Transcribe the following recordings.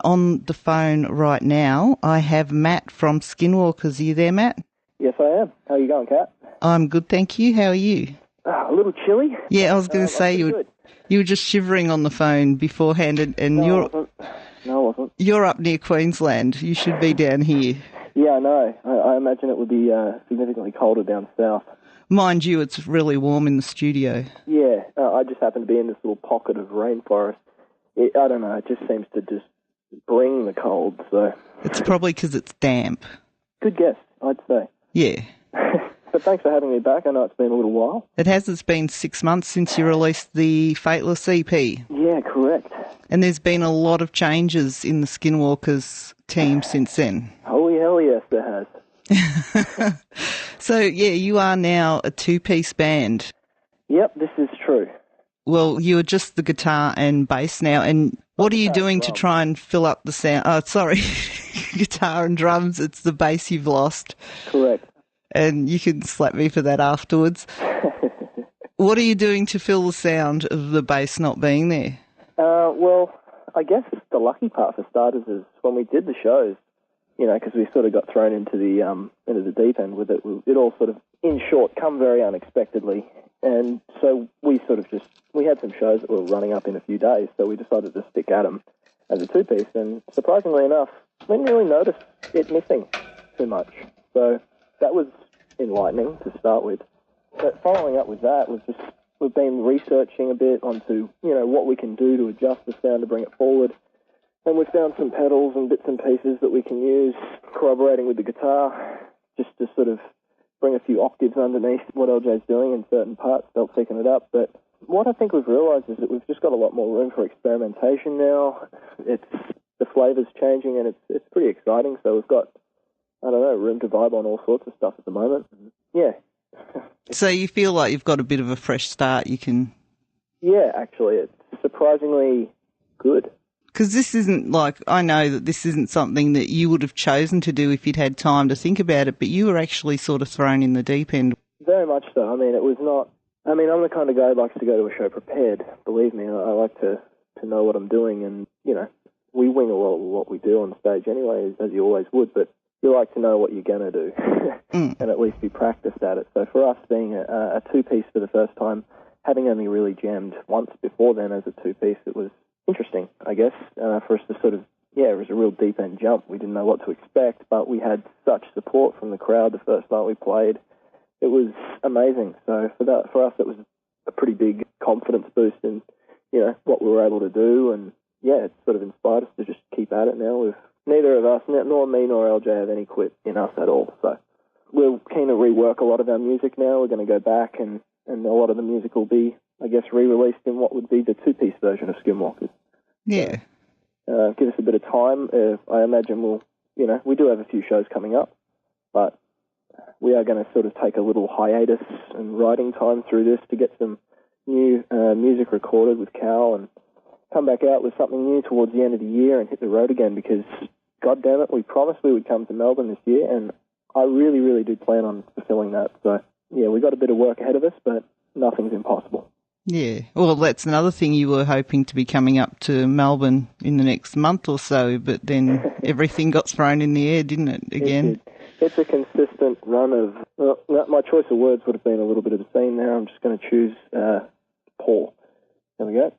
On the phone right now, I have Matt from Skinwalkers. Are you there, Matt? Yes, I am. How are you going, Kat? I'm good, thank you. How are you? A little chilly. Yeah, I was going to say you were just shivering on the phone beforehand, and No, you're I wasn't. No, I wasn't. You're up near Queensland. You should be down here. Yeah, I know. I imagine it would be significantly colder down south. Mind you, it's really warm in the studio. Yeah, I just happen to be in this little pocket of rainforest. I don't know, it just seems to just bring the cold, so... It's probably because it's damp. Good guess, I'd say. Yeah. But thanks for having me back. I know it's been a little while. It has. It's been 6 months since you released the Fateless EP. Yeah, correct. And there's been a lot of changes in the Skinwalkers team since then. Holy hell yes, there has. So, yeah, you are now a two-piece band. Yep, this is true. Well, you're just the guitar and bass now, and what are you doing to try and fill up the sound? Oh, sorry, guitar and drums, it's the bass you've lost. Correct. And you can slap me for that afterwards. What are you doing to fill the sound of the bass not being there? Well, I guess the lucky part for starters is when we did the shows, you know, because we sort of got thrown into the deep end with it. It all sort of, in short, come very unexpectedly. And so we had some shows that were running up in a few days, so we decided to stick at them as a two-piece. And surprisingly enough, we didn't really notice it missing too much. So that was enlightening to start with. But following up with that was just, we've been researching a bit onto, you know, what we can do to adjust the sound to bring it forward. And we've found some pedals and bits and pieces that we can use, corroborating with the guitar, just to sort of bring a few octaves underneath what LJ's doing in certain parts, start picking it up. But what I think we've realised is that we've just got a lot more room for experimentation now. The flavour's changing, and it's pretty exciting. So we've got, I don't know, room to vibe on all sorts of stuff at the moment. Yeah. So you feel like you've got a bit of a fresh start, you can... Yeah, actually, it's surprisingly good. Because this isn't like, I know that this isn't something that you would have chosen to do if you'd had time to think about it, but you were actually sort of thrown in the deep end. Very much so. I mean, it was not... I mean, I'm the kind of guy who likes to go to a show prepared, believe me. I like to know what I'm doing, and, you know, we wing a lot of what we do on stage anyway, as you always would, but you like to know what you're going to do and at least be practiced at it. So for us, being a two-piece for the first time, having only really jammed once before then as a two-piece, it was interesting, I guess, for us to sort of, yeah, it was a real deep-end jump. We didn't know what to expect, but we had such support from the crowd the first night we played. It was amazing. So for us, it was a pretty big confidence boost in, you know, what we were able to do. And, yeah, it sort of inspired us to just keep at it now. Neither of us, nor me nor LJ, have any quit in us at all. So we're keen to rework a lot of our music now. We're going to go back, and a lot of the music will be, I guess, re-released in what would be the two-piece version of Skinwalkers. Yeah. Give us a bit of time. I imagine we do have a few shows coming up, but we are going to sort of take a little hiatus and writing time through this to get some new music recorded with Cal and come back out with something new towards the end of the year and hit the road again, because, God damn it, we promised we would come to Melbourne this year, and I really, really do plan on fulfilling that. So, yeah, we got a bit of work ahead of us, but nothing's impossible. Yeah. Well, that's another thing, you were hoping to be coming up to Melbourne in the next month or so, but then everything got thrown in the air, didn't it, again? It's a consistent run of... Well, my choice of words would have been a little bit of a theme there. I'm just going to choose poor. There we go.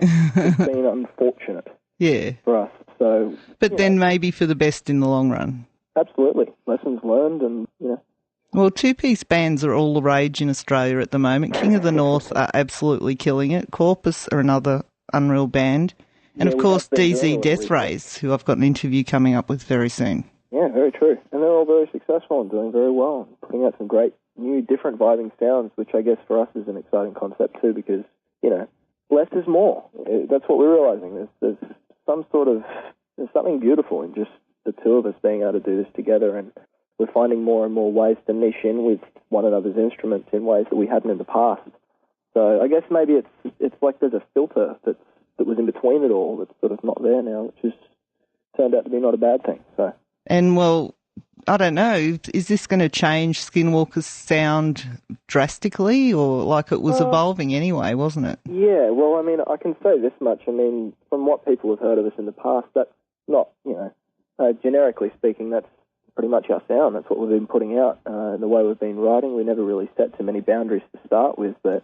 It's been unfortunate. Yeah. For us. So, but then maybe for the best in the long run. Absolutely. Lessons learned, and, you know. Well, two-piece bands are all the rage in Australia at the moment. King of the North are absolutely killing it. Corpus are another unreal band. And, of course, DZ Death Rays, who I've got an interview coming up with very soon. Yeah, very true. And they're all very successful and doing very well, and putting out some great new, different vibing sounds, which I guess for us is an exciting concept too, because, you know, less is more. That's what we're realising. There's something beautiful in just the two of us being able to do this together, and we're finding more and more ways to niche in with one another's instruments in ways that we hadn't in the past. So I guess maybe it's like there's a filter that was in between it all that's sort of not there now, which has turned out to be not a bad thing. So. And, well, I don't know, is this going to change Skinwalker's sound drastically, or like it was evolving anyway, wasn't it? Yeah, well, I mean, I can say this much. I mean, from what people have heard of us in the past, that not, generically speaking, that's pretty much our sound. That's what we've been putting out. The way we've been writing, we never really set too many boundaries to start with, but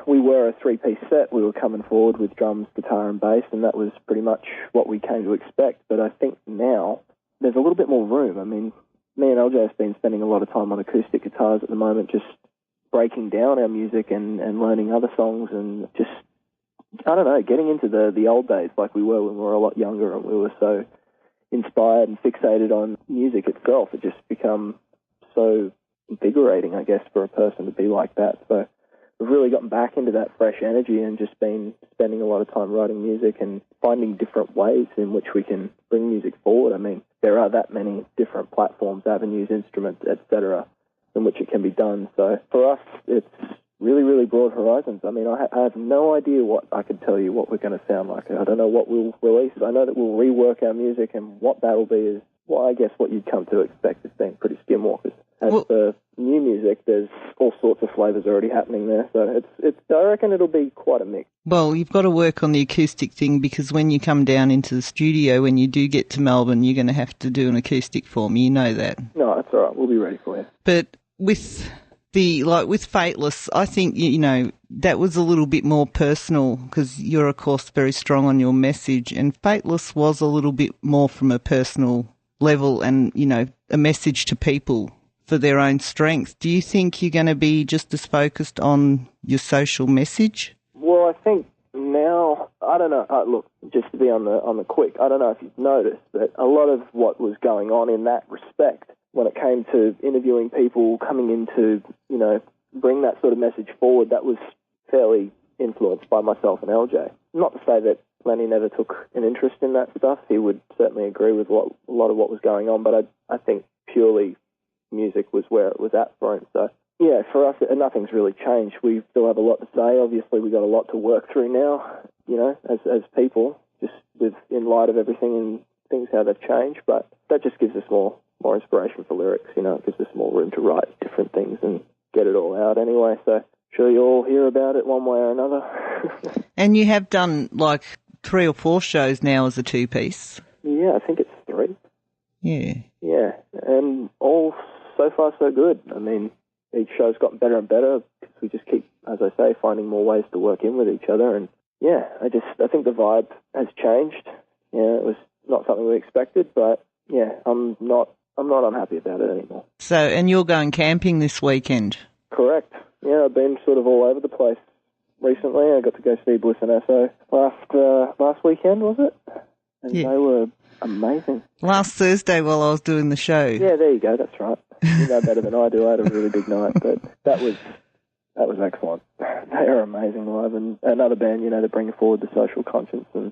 we were a three-piece set. We were coming forward with drums, guitar and bass, and that was pretty much what we came to expect. But I think now there's a little bit more room. I mean, me and LJ have been spending a lot of time on acoustic guitars at the moment, just breaking down our music and learning other songs and just, I don't know, getting into the old days like we were when we were a lot younger and we were so inspired and fixated on music itself. It just become so invigorating, I guess, for a person to be like that. So we've really gotten back into that fresh energy and just been spending a lot of time writing music and finding different ways in which we can bring music forward. I mean, there are that many different platforms, avenues, instruments, etc., in which it can be done. So for us, it's really, really broad horizons. I mean, I have no idea what I could tell you what we're going to sound like. I don't know what we'll release. I know that we'll rework our music, and what that'll be is, well, I guess what you'd come to expect as being pretty Skinwalkers. As for new music, there's all sorts of flavours already happening there, so I reckon it'll be quite a mix. Well, you've got to work on the acoustic thing, because when you come down into the studio, when you do get to Melbourne, you're going to have to do an acoustic for me. You know that. No, that's all right. We'll be ready for you. But with Fateless, I think, that was a little bit more personal, because you're, of course, very strong on your message, and Fateless was a little bit more from a personal level and, a message to people for their own strength. Do you think you're going to be just as focused on your social message? Well, I think now, I don't know, look, just to be on the quick, I don't know if you've noticed, but a lot of what was going on in that respect, when it came to interviewing people, coming in to, bring that sort of message forward, that was fairly influenced by myself and LJ. Not to say that Lenny never took an interest in that stuff. He would certainly agree with a lot of what was going on, but I think purely music was where it was at for him. So, yeah, for us, nothing's really changed. We still have a lot to say. Obviously, we've got a lot to work through now, as people, just in light of everything and things, how they've changed. But that just gives us more inspiration for lyrics, it gives us more room to write different things and get it all out anyway. So, sure you all hear about it one way or another. And you have done, 3 or 4 shows now as a two-piece. Yeah, I think it's 3. Yeah. Yeah, and all so far so good. I mean, each show's gotten better and better because we just keep, as I say, finding more ways to work in with each other. And yeah, I think the vibe has changed. Yeah, it was not something we expected, but yeah, I'm not unhappy about it anymore. So, and you're going camping this weekend? Correct. Yeah, I've been sort of all over the place recently. I got to go see Bliss and Esso last weekend, was it? And They were amazing. Last Thursday while I was doing the show. Yeah, there you go. That's right. You know better than I do. I had a really big night, but that was excellent. They are amazing live, and another band, they bring forward the social conscience and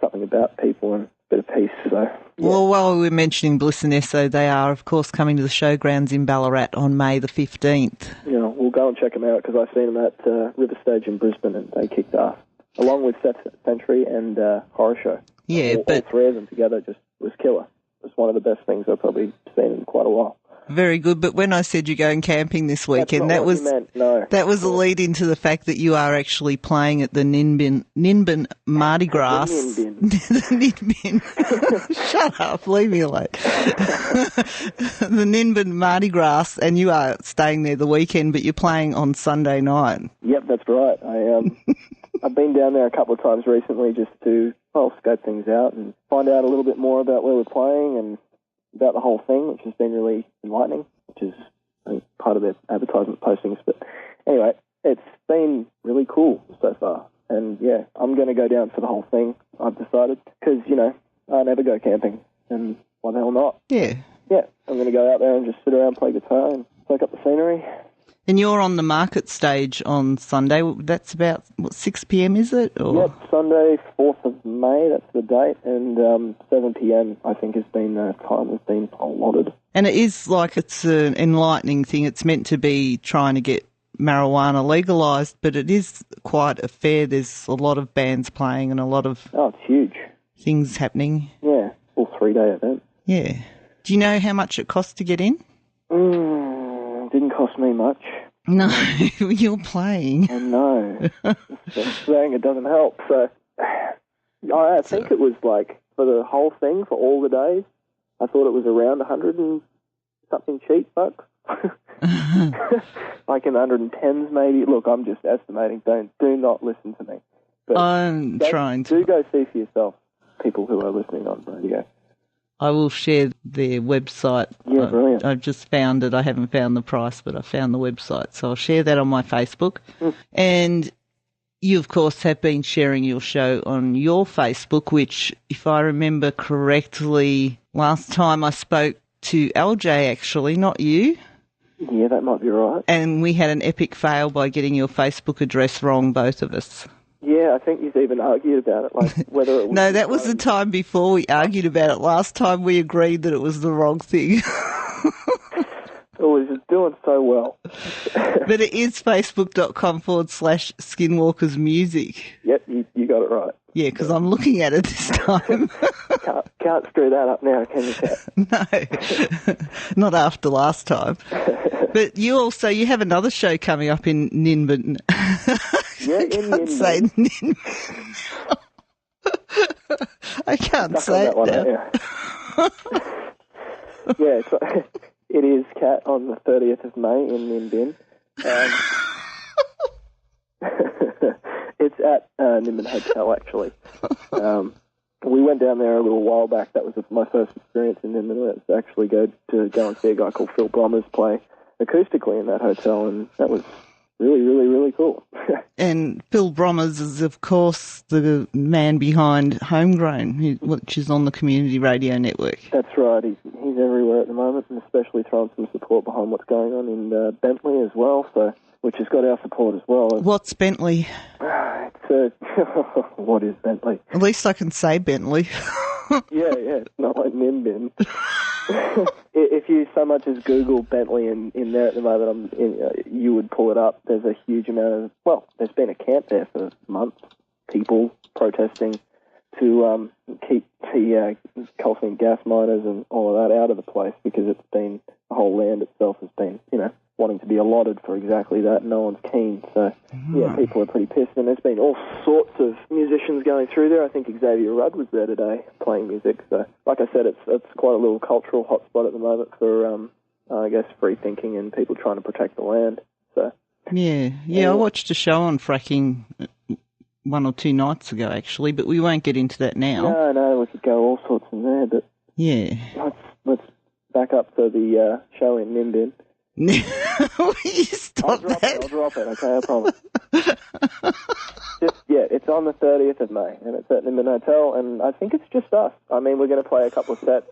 something about people and a bit of peace. So, yeah. Well, while we were mentioning Bliss and Esso, they are, of course, coming to the showgrounds in Ballarat on May the 15th. Yeah, we'll go and check them out because I've seen them at River Stage in Brisbane and they kicked ass, along with Century and Horror Show. Yeah, all 3 of them together just was killer. It was one of the best things I've probably seen in quite a while. Very good, but when I said you're going camping this weekend, that was a lead into the fact that you are actually playing at the Ninbin Mardi Gras. The Ninbin. Shut up, leave me alone. The Ninbin Mardi Gras, and you are staying there the weekend, but you're playing on Sunday night. Yep, that's right. I've been down there a couple of times recently just to scope things out and find out a little bit more about where we're playing and about the whole thing, which has been really enlightening, which is, I think, part of their advertisement postings. But anyway, it's been really cool so far. And yeah, I'm going to go down for the whole thing, I've decided, because, I never go camping, and why the hell not? Yeah. Yeah, I'm going to go out there and just sit around, play guitar, and soak up the scenery. And you're on the market stage on Sunday. That's about, 6 p.m, is it? Or? Yep, Sunday, 4th of May, that's the date, and 7 p.m, I think, has been the time has been allotted. And it is it's an enlightening thing. It's meant to be trying to get marijuana legalised, but it is quite a fair. There's a lot of bands playing and a lot of... Oh, it's huge. Things happening. Yeah, full 3-day event. Yeah. Do you know how much it costs to get in? Didn't cost me much. No, you're playing. I know. Saying it doesn't help. So I think it was for the whole thing, for all the days, I thought it was around 100 and something cheap bucks. Like in the 110s maybe. Look, I'm just estimating. Do not listen to me. But I'm trying to. Do go see for yourself, people who are listening on radio. I will share their website. Yeah, brilliant. I've just found it. I haven't found the price, but I found the website. So I'll share that on my Facebook. And you, of course, have been sharing your show on your Facebook, which, if I remember correctly, last time I spoke to LJ, actually, not you. Yeah, that might be right. And we had an epic fail by getting your Facebook address wrong, both of us. Yeah, I think you've even argued about it, like whether it was... No, that was the time before we argued about it. Last time we agreed that it was the wrong thing. Oh, it's doing so well. But it is facebook.com/Skinwalkers Music. Yep, you got it right. Yeah, because I'm looking at it this time. Can't screw that up now, can you, Kat? No, not after last time. But you have another show coming up in Ninbin. Yeah, in Ninbin. Say Ninbin. I can't say it now. Yeah, it is, Kat, on the 30th of May in Ninbin. It's at Nimbin Hotel, actually. We went down there a little while back. That was my first experience in Nimbin. It was actually go and see a guy called Phil Brommers play acoustically in that hotel, and that was really, really, really cool. And Phil Brommers is, of course, the man behind Homegrown, which is on the Community Radio Network. That's right. He's everywhere at the moment, and especially throwing some support behind what's going on in Bentley as well, which has got our support as well. What's Bentley? What is Bentley? At least I can say Bentley. Yeah, it's not like Nimbin. If you so much as Google Bentley in there at the moment, you would pull it up. There's a huge amount of, there's been a camp there for months, people protesting to keep the coal seam gas miners and all of that out of the place, because the whole land itself has been, wanting to be allotted for exactly that. No one's keen. So, yeah, people are pretty pissed. And there's been all sorts of musicians going through there. I think Xavier Rudd was there today playing music. So, like I said, it's quite a little cultural hotspot at the moment for, I guess, free thinking and people trying to protect the land. So, yeah, I watched a show on fracking 1 or 2 nights ago, actually, but we won't get into that now. No, we could go all sorts in there, but yeah, let's back up to the show in Nimbin. Will you stop that? I'll drop it, okay, I promise. It's on the 30th of May, and it's at Nimbin Hotel, and I think it's just us. I mean, we're going to play a couple of sets.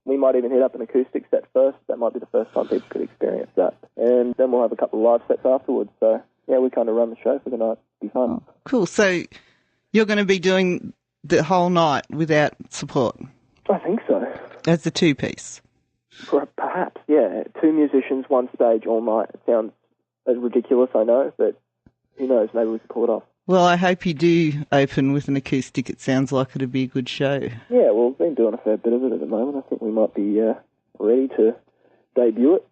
We might even hit up an acoustic set first. That might be the first time people could experience that. And then we'll have a couple of live sets afterwards. So, yeah, we kind of run the show for the night. It'll be fun. Oh, cool. So you're going to be doing the whole night without support? I think so. As a 2-piece? Perhaps, yeah. 2 musicians, 1 stage all night. It sounds ridiculous, I know, but who knows? Maybe we can pull it off. Well, I hope you do open with an acoustic. It sounds like it'd be a good show. Yeah, well, we've been doing a fair bit of it at the moment. I think we might be ready to debut it.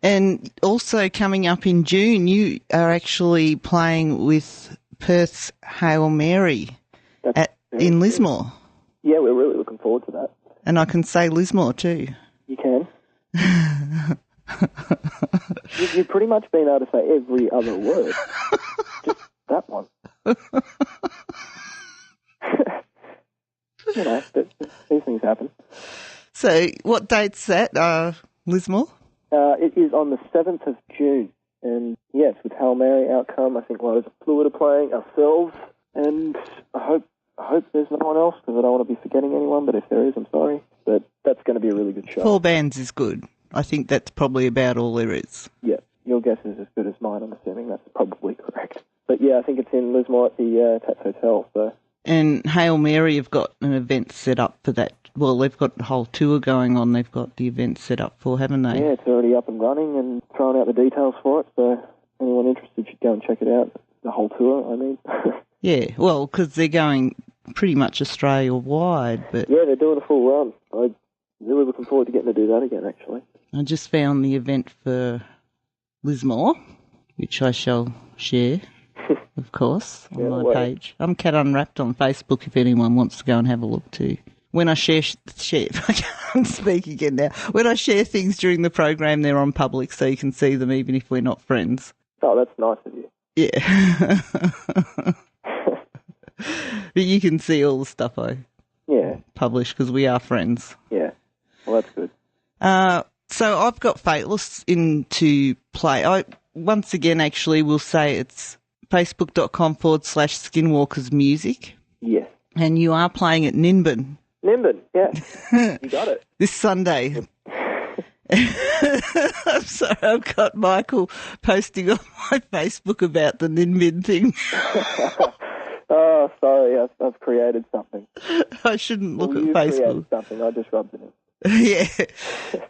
And also coming up in June, you are actually playing with Perth's Hail Mary in Lismore. Yeah, we're really looking forward to that. And I can say Lismore too. You can. You've pretty much been able to say every other word. Just that one. These things happen. So, what date's that, Lismore? It is on the 7th of June. And, yes, with Hail Mary outcome, I think Loads of Fluid are playing, ourselves, and I hope there's no one else, because I don't want to be forgetting anyone, but if there is, I'm sorry. But that's going to be a really good show. 4 bands is good. I think that's probably about all there is. Yeah, your guess is as good as mine, I'm assuming. That's probably correct. But yeah, I think it's in Lismore at the Tats Hotel. So. And Hail Mary have got an event set up for that. Well, they've got a whole tour going on. They've got the event set up for, haven't they? Yeah, it's already up and running and throwing out the details for it. So anyone interested should go and check it out. The whole tour, I mean. Yeah, well, because they're going pretty much Australia-wide. But yeah, they're doing a full run. I'm really looking forward to getting to do that again, actually. I just found the event for Lismore, which I shall share. of course, on my page. I'm Cat Unwrapped on Facebook if anyone wants to go and have a look too. When I share I can't speak again now. When I share things during the program, they're on public, so you can see them even if we're not friends. Oh, that's nice of you. Yeah. But you can see all the stuff I publish because we are friends. Yeah. Well, that's good. So I've got Fateless into play. Once again, actually, we'll say it's facebook.com/Skinwalkers music. Yes. And you are playing at Ninbin. Ninbin, yeah. You got it. This Sunday. I'm sorry, I've got Michael posting on my Facebook about the Ninbin thing. Oh, sorry, I've created something. I shouldn't look at you Facebook. Created something, I just rubbed it in. Yeah.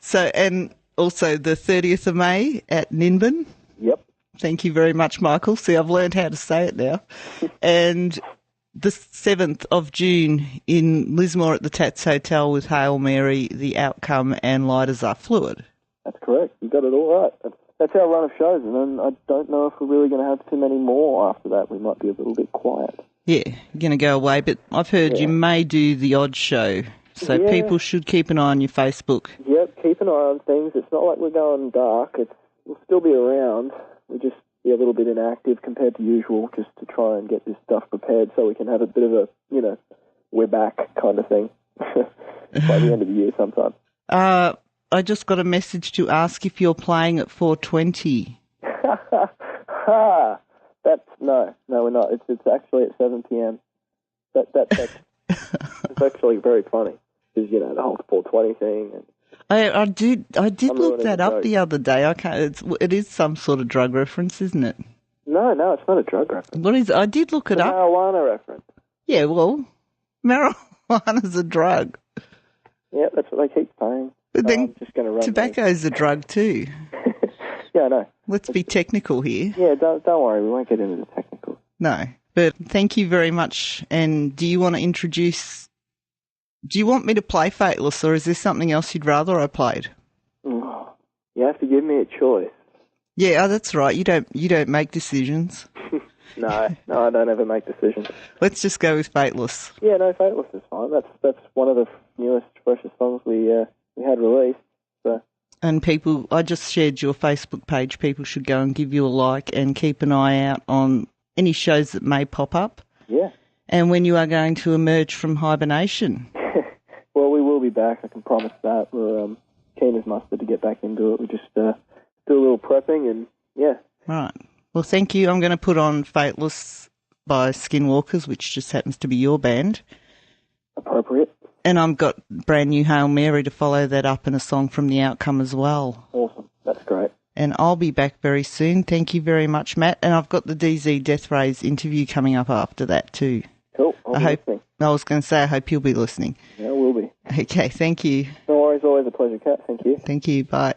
So, and also the 30th of May at Ninbin. Yep. Thank you very much, Michael. See, I've learned how to say it now. And the 7th of June in Lismore at the Tats Hotel with Hail Mary, The Outcome and Lighters Are Fluid. That's correct. You got it all right. That's our run of shows, and then I don't know if we're really going to have too many more after that. We might be a little bit quiet. Yeah, you're going to go away, but I've heard you may do the odd show, so people should keep an eye on your Facebook. Yep, keep an eye on things. It's not like we're going dark. We'll still be around. We'll just be a little bit inactive compared to usual, just to try and get this stuff prepared so we can have a bit of a, we're back kind of thing by the end of the year sometime. I just got a message to ask if you're playing at 4:20. No, we're not. It's actually at 7 p.m. That's it's actually very funny because the whole 420 thing. And I did look that up the other day. It is some sort of drug reference, isn't it? No, it's not a drug reference. What is? I did look it up. Marijuana reference. Yeah, well, marijuana's a drug. Yeah, that's what they keep saying. But then I'm just going to run tobacco's a drug too. Yeah, I know. Let's be technical here. Yeah, don't worry. We won't get into the technical. No, but thank you very much. And do you want me to play Fateless, or is there something else you'd rather I played? You have to give me a choice. Yeah, that's right. You don't make decisions. No, I don't ever make decisions. Let's just go with Fateless. Yeah, no, Fateless is fine. That's one of the newest, freshest songs we had released. So. And people, I just shared your Facebook page. People should go and give you a like and keep an eye out on any shows that may pop up. Yeah. And when you are going to emerge from hibernation. Well, we will be back. I can promise that. We're keen as mustard to get back into it. We just do a little prepping and yeah. Right. Well, thank you. I'm going to put on Fateless by Skinwalkers, which just happens to be your band. Appropriate. And I've got brand new Hail Mary to follow that up and a song from The Outcome as well. Awesome. That's great. And I'll be back very soon. Thank you very much, Matt. And I've got the DZ Death Rays interview coming up after that too. Cool. I was going to say, I hope you'll be listening. Yeah, I will be. Okay, thank you. No worries. Always a pleasure, Kat. Thank you. Thank you. Bye.